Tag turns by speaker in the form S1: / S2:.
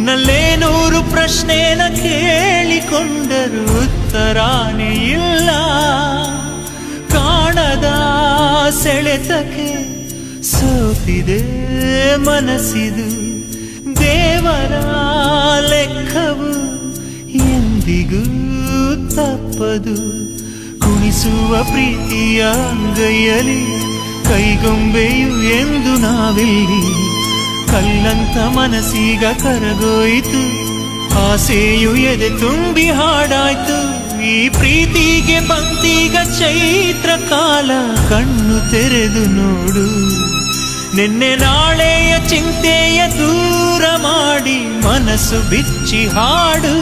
S1: ನಿನ್ನಲ್ಲೇ 100 ಪ್ರಶ್ನೆನ ಕೇಳಿಕೊಂಡರೂ ಉತ್ತರಾನೇ ಇಲ್ಲ. ಕಾಣದ ಸೆಳೆತಕ್ಕೆ ಸೋತಿದೆ ಮನಸ್ಸಿದು. ದೇವರ ಲೆಕ್ಕವು ಎಂದಿಗೂ ತಪ್ಪದು. ಕುಣಿಸುವ ಪ್ರೀತಿಯ ಅಂಗೈಯಲ್ಲಿ ಕೈಗೊಂಬೆಯು ಎಂದು ನಾವಿಲ್ಲಿ. ಕಲ್ಲಂತ ಮನಸ್ಸೀಗ ಕರಗೋಯಿತು, ಆಸೆಯು ಎದೆ ತುಂಬಿ ಹಾಡಾಯ್ತು. ಈ ಪ್ರೀತಿಗೆ ಬಂತೀಗ ಚೈತ್ರ ಕಾಲ, ಕಣ್ಣು ತೆರೆದು ನೋಡು. ನಿನ್ನೆ ನಾಳೆಯ ಚಿಂತೆಯ ದೂರ ಮಾಡಿ ಮನಸ್ಸು ಬಿಚ್ಚಿ ಹಾಡು.